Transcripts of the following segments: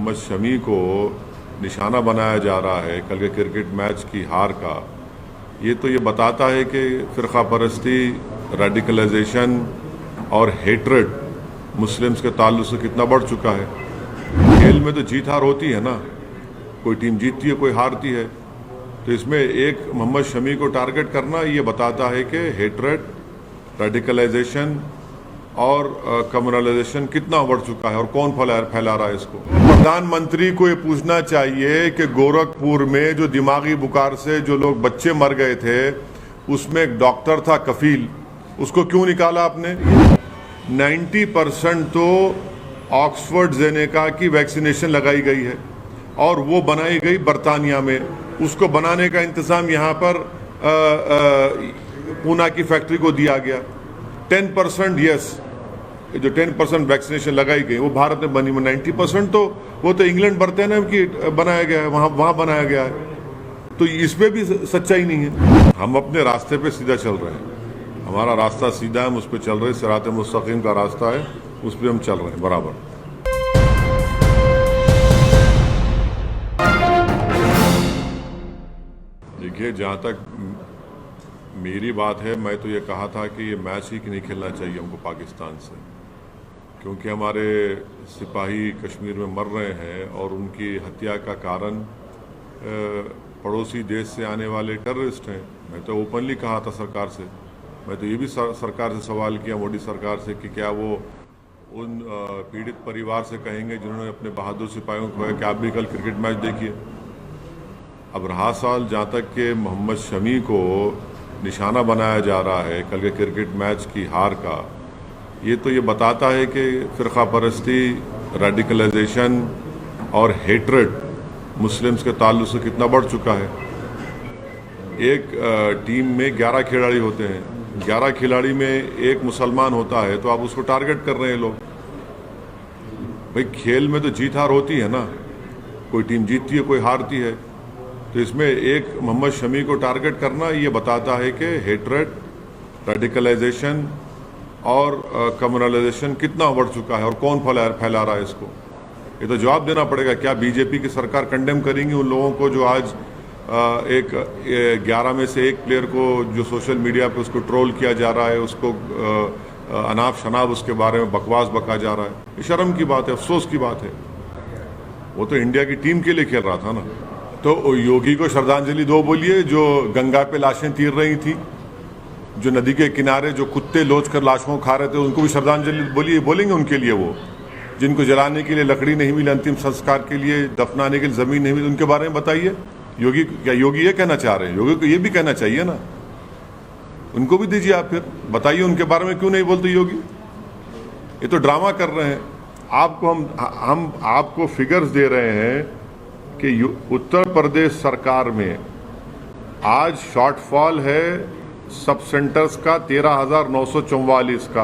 मोहम्मद शमी को निशाना बनाया जा रहा है कल के क्रिकेट मैच की हार का, ये तो ये बताता है कि फ़िरक़ा परस्ती, रेडिकलाइजेशन और हेट्रेड मुस्लिम्स के ताल्लुक से कितना बढ़ चुका है। खेल में तो जीत हार होती है ना, कोई टीम जीतती है कोई हारती है, तो इसमें एक मोहम्मद शमी को टारगेट करना ये बताता है कि हेट्रेड, रेडिकलाइजेशन और कम्युनलाइजेशन कितना बढ़ चुका है और कौन फैला रहा है इसको। प्रधानमंत्री को ये पूछना चाहिए कि गोरखपुर में जो दिमागी बुखार से जो लोग बच्चे मर गए थे, उसमें एक डॉक्टर था कफील, उसको क्यों निकाला आपने। 90% तो ऑक्सफोर्ड जेनेका की वैक्सीनेशन लगाई गई है और वो बनाई गई बरतानिया में। उसको बनाने का इंतज़ाम यहाँ पर पूना की फैक्ट्री को दिया गया। 10% यस, जो 10% वैक्सीनेशन लगाई गई वो भारत में बनी। 90% तो वो तो इंग्लैंड बरतानिया की बनाया गया है, वहाँ बनाया गया है, तो इसमें भी सच्चाई नहीं है। हम अपने रास्ते पे सीधा चल रहे हैं, हमारा रास्ता सीधा है, हम उस पर चल रहे हैं। सिराते मुस्तकीम का रास्ता है, उस पर हम चल रहे हैं बराबर। देखिए, जहाँ तक मेरी बात है, मैं तो ये कहा था कि ये मैच ही नहीं खेलना चाहिए हमको पाकिस्तान से, क्योंकि हमारे सिपाही कश्मीर में मर रहे हैं और उनकी हत्या का कारण पड़ोसी देश से आने वाले टेररिस्ट हैं। मैं तो ओपनली कहा था सरकार से, मैं तो ये भी सरकार से सवाल किया, मोदी सरकार से, कि क्या वो उन पीड़ित परिवार से कहेंगे जिन्होंने अपने बहादुर सिपाहियों को कहा कि आप भी कल क्रिकेट मैच देखिए। अब रहा सवाल जहाँ तक कि मोहम्मद शमी को निशाना बनाया जा रहा है कल के क्रिकेट मैच की हार का, ये तो ये बताता है कि फ़िरक़ा परस्ती, रेडिकलाइजेशन और हेट्रेड मुस्लिम्स के ताल्लुक से कितना बढ़ चुका है। एक टीम में 11 खिलाड़ी होते हैं, 11 खिलाड़ी में एक मुसलमान होता है, तो आप उसको टारगेट कर रहे हैं लोग। भाई, खेल में तो जीत हार होती है ना, कोई टीम जीतती है कोई हारती है, तो इसमें एक मोहम्मद शमी को टारगेट करना ये बताता है कि हेट्रेड, रेडिकलाइजेशन और कम्युनलाइजेशन कितना बढ़ चुका है और कौन फैला रहा है इसको। ये तो जवाब देना पड़ेगा। क्या बीजेपी की सरकार कंडेम करेंगी उन लोगों को जो आज एक 11 में से एक प्लेयर को जो सोशल मीडिया पे उसको ट्रोल किया जा रहा है, उसको अनाप शनाप उसके बारे में बकवास बका जा रहा है। ये शर्म की बात है, अफसोस की बात है। वो तो इंडिया की टीम के लिए खेल रहा था ना। तो योगी को श्रद्धांजलि दो बोलिए, जो गंगा पे लाशें तीर रही थी, जो नदी के किनारे जो कुत्ते लोच कर लाशों को खा रहे थे, उनको भी श्रद्धांजलि बोलिए। बोलेंगे उनके लिए, वो जिनको जलाने के लिए लकड़ी नहीं मिली, अंतिम संस्कार के लिए दफनाने के लिए ज़मीन नहीं मिली, उनके बारे में बताइए। योगी क्या योगी ये कहना चाह रहे हैं? योगी को ये भी कहना चाहिए ना, उनको भी दीजिए आप, फिर बताइए उनके बारे में क्यों नहीं बोलते योगी। ये तो ड्रामा कर रहे हैं। आपको हम आपको फिगर्स दे रहे हैं कि उत्तर प्रदेश सरकार में आज शॉर्टफॉल है सब सेंटर्स का 13,944 का।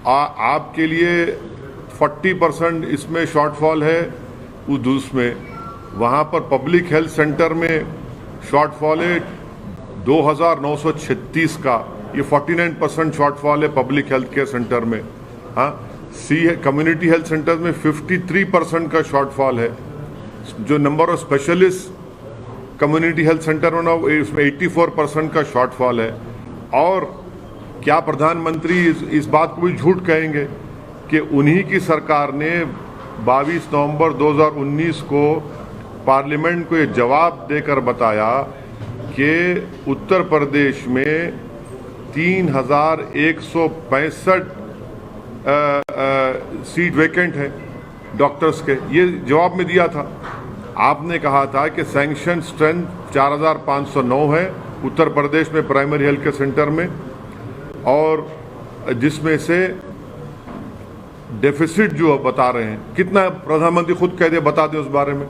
आपके लिए 40% इसमें शॉर्टफॉल है। उसमें वहाँ पर पब्लिक हेल्थ सेंटर में शॉर्टफॉल है 2,936 का, ये 49% शॉर्टफॉल है पब्लिक हेल्थ केयर सेंटर में। हाँ, कम्युनिटी हेल्थ सेंटर में 53% का शॉर्टफॉल है। जो number of specialist community health centre में ना, इसमें 84% का शॉर्टफॉल है। और क्या प्रधानमंत्री इस बात को भी झूठ कहेंगे कि उन्हीं की सरकार ने 22 नवंबर 2019 को पार्लियामेंट को ये जवाब देकर बताया कि उत्तर प्रदेश में 3,165 सीट वैकेंट है डॉक्टर्स के। ये जवाब में दिया था। आपने कहा था कि सैंक्शन स्ट्रेंथ 4,509 है उत्तर प्रदेश में प्राइमरी हेल्थ केयर सेंटर में, और जिसमें से डेफिसिट जो बता रहे हैं कितना, प्रधानमंत्री खुद कह दे, बता दे उस बारे में।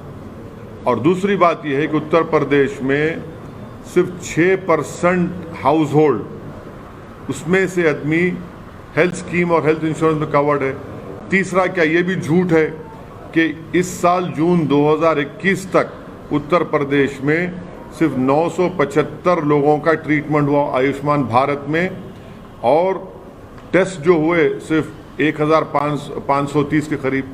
और दूसरी बात यह है कि उत्तर प्रदेश में सिर्फ 6% हाउस होल्ड, उसमें से आदमी हेल्थ स्कीम और हेल्थ इंश्योरेंस में कवर्ड है। तीसरा, क्या ये भी झूठ है कि इस साल जून 2021 तक उत्तर प्रदेश में सिर्फ 975 लोगों का ट्रीटमेंट हुआ आयुष्मान भारत में, और टेस्ट जो हुए सिर्फ 1,530 के करीब।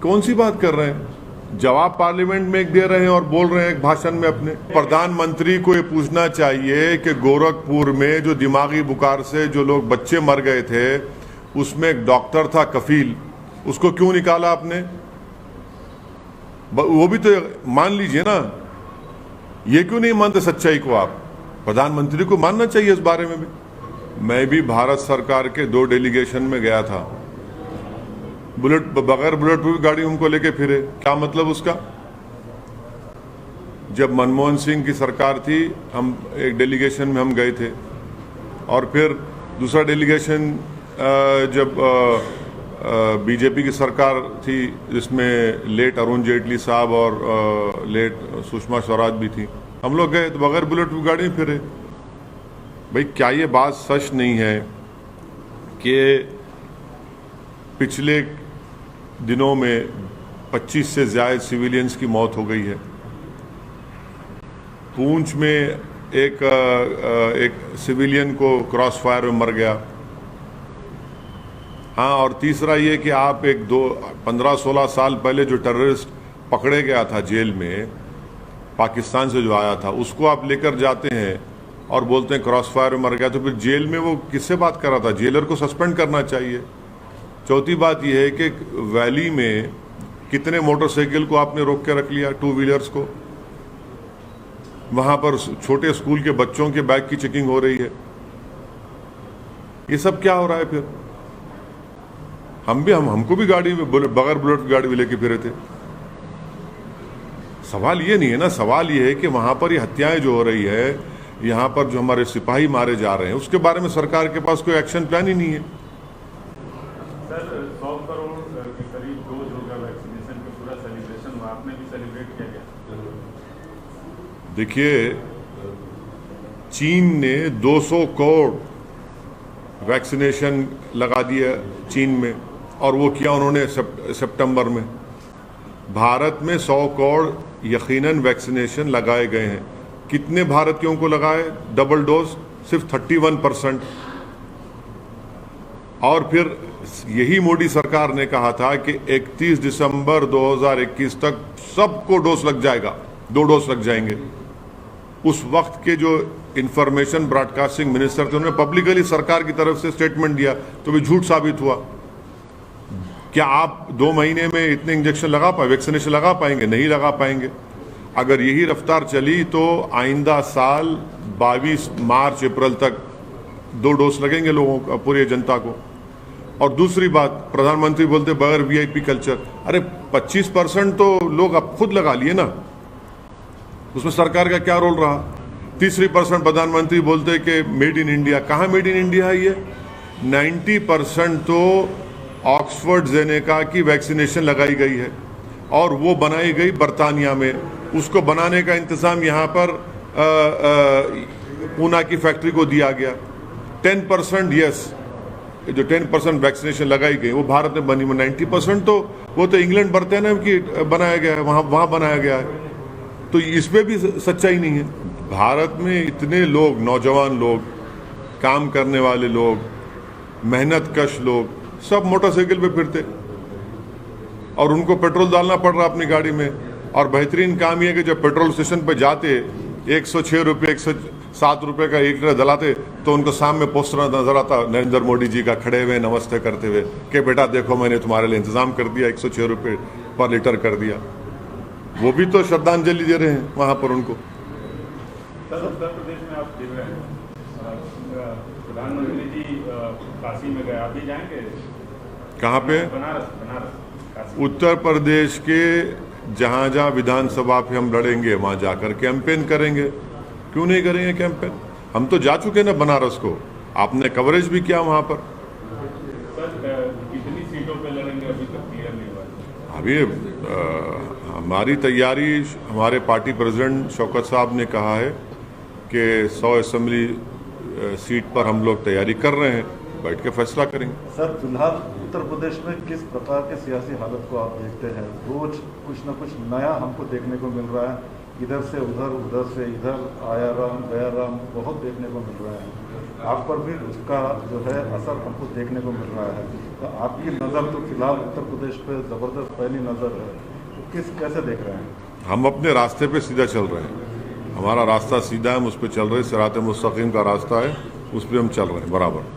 कौन सी बात कर रहे हैं? जवाब पार्लियामेंट में एक दे रहे हैं और बोल रहे हैं एक भाषण में अपने। प्रधानमंत्री को ये पूछना चाहिए कि गोरखपुर में जो दिमागी बुखार से जो लोग बच्चे मर गए थे, उसमें एक डॉक्टर था कफील, उसको क्यों निकाला आपने? वो भी तो मान लीजिए ना। ये क्यों नहीं मानते सच्चाई को आप? प्रधानमंत्री को मानना चाहिए इस बारे में भी। मैं भी भारत सरकार के 2 डेलीगेशन में गया था, बगैर बुलेट प्रूफ गाड़ी हमको लेके फिरे। क्या मतलब उसका? जब मनमोहन सिंह की सरकार थी, हम एक डेलीगेशन में हम गए थे, और फिर दूसरा डेलीगेशन जब बीजेपी की सरकार थी, जिसमें लेट अरुण जेटली साहब और लेट सुषमा स्वराज भी थी, हम लोग गए तो बगैर बुलेट प्रूफ गाड़ी में फिरे। भाई क्या ये बात सच नहीं है कि पिछले दिनों में 25 से ज्यादा सिविलियंस की मौत हो गई है? पूंछ में एक सिविलियन को क्रॉस फायर में मर गया। हाँ, और तीसरा ये कि आप 15-16 साल पहले जो टेररिस्ट पकड़े गया था जेल में, पाकिस्तान से जो आया था, उसको आप लेकर जाते हैं और बोलते हैं क्रॉस फायर में मर गया। तो फिर जेल में वो किससे बात कर रहा था? जेलर को सस्पेंड करना चाहिए। चौथी बात यह है कि वैली में कितने मोटरसाइकिल को आपने रोक के रख लिया, 2 व्हीलर्स को। वहां पर छोटे स्कूल के बच्चों के बैग की चेकिंग हो रही है। ये सब क्या हो रहा है? फिर हमको भी गाड़ी में बगैर बुलेट गाड़ी भी लेके फिरे थे। सवाल ये नहीं है ना। सवाल ये है कि वहां पर ये हत्याएं जो हो रही है, यहाँ पर जो हमारे सिपाही मारे जा रहे हैं, उसके बारे में सरकार के पास कोई एक्शन प्लान ही नहीं है। सर, 100 करोड़ के करीब डोज होगा वैक्सीनेशन का, पूरा सेलिब्रेशन हुआ, आपने भी सेलिब्रेट किया गया? देखिए, चीन ने 200 करोड़ वैक्सीनेशन लगा दिया चीन में, और वो किया उन्होंने सितंबर में। भारत में 100 करोड़ यकीनन वैक्सीनेशन लगाए गए हैं। कितने भारतीयों को लगाए डबल डोज? सिर्फ 31%। और फिर यही मोदी सरकार ने कहा था कि 31 दिसंबर 2021 तक सबको डोज लग जाएगा, 2 डोज लग जाएंगे। उस वक्त के जो इंफॉर्मेशन ब्रॉडकास्टिंग मिनिस्टर थे, उन्होंने पब्लिकली सरकार की तरफ से स्टेटमेंट दिया, तो भी झूठ साबित हुआ। क्या आप 2 महीने में इतने इंजेक्शन लगा पाए, वैक्सीनेशन लगा पाएंगे? नहीं लगा पाएंगे। अगर यही रफ्तार चली तो आइंदा साल 22 मार्च अप्रैल तक 2 डोज लगेंगे लोगों को, पूरी जनता को। और दूसरी बात, प्रधानमंत्री बोलते बगैर वीआईपी कल्चर। अरे 25% तो लोग अब खुद लगा लिए ना, उसमें सरकार का क्या रोल रहा? 30% प्रधानमंत्री बोलते कि मेड इन इंडिया। कहाँ मेड इन इंडिया है ये? 90% तो ऑक्सफोर्ड जेनेका की वैक्सीनेशन लगाई गई है, और वो बनाई गई बर्तानिया में। उसको बनाने का इंतजाम यहाँ पर पूना की फैक्ट्री को दिया गया। 10% यस, जो 10% वैक्सीनेशन लगाई गई वो भारत में बनी। 90% तो वो तो इंग्लैंड बर्तानिया की बनाया गया है, वहाँ बनाया गया है। तो इसमें भी सच्चाई नहीं है। भारत में इतने लोग, नौजवान लोग, काम करने वाले लोग, मेहनत कश लोग, सब मोटरसाइकिल पे फिरते, और उनको पेट्रोल डालना पड़ रहा अपनी गाड़ी में। और बेहतरीन काम यह कि जब पेट्रोल स्टेशन पे जाते 106 रुपये 107 रुपये का 1 लीटर डलाते, तो उनको सामने पोस्टर नजर आता नरेंद्र मोदी जी का, खड़े हुए नमस्ते करते हुए कि बेटा देखो मैंने तुम्हारे लिए इंतजाम कर दिया, 106 रुपये पर लीटर कर दिया। वो भी तो श्रद्धांजलि दे रहे हैं वहां पर उनको। सर, उत्तर प्रदेश में आप देख रहे हैं, प्रधानमंत्री जी काशी में गए, आप भी जाएंगे? कहाँ पे? बनारस। उत्तर प्रदेश के जहाँ जहाँ विधानसभा पे हम लड़ेंगे, वहाँ जाकर कैंपेन करेंगे। क्यों नहीं करेंगे कैंपेन? हम तो जा चुके ना बनारस को, आपने कवरेज भी किया वहाँ पर। सर, कितनी सीटों पे लड़ेंगे अभी तक क्लियर नहीं हुआ? अभी हमारी तैयारी, हमारे पार्टी प्रेसिडेंट शौकत साहब ने कहा है कि 100 असेंबली सीट पर हम लोग तैयारी कर रहे हैं, बैठ के फैसला करेंगे। सर, फिलहाल उत्तर प्रदेश में किस प्रकार के सियासी हालत को आप देखते हैं? रोज कुछ न कुछ नया हमको देखने को मिल रहा है, इधर से उधर, उधर से इधर, आया राम गया राम बहुत देखने को मिल रहा है। आप पर भी उसका जो है असर हमको देखने को मिल रहा है। तो आपकी नज़र तो फिलहाल उत्तर प्रदेश पे ज़बरदस्त पहली नज़र है, तो कैसे देख रहे हैं? हम अपने रास्ते पे सीधा चल रहे हैं, हमारा रास्ता सीधा है, हम उस पर चल रहे हैं, सिरात मुस्तकीम का रास्ता है, उस पर हम चल रहे हैं बराबर।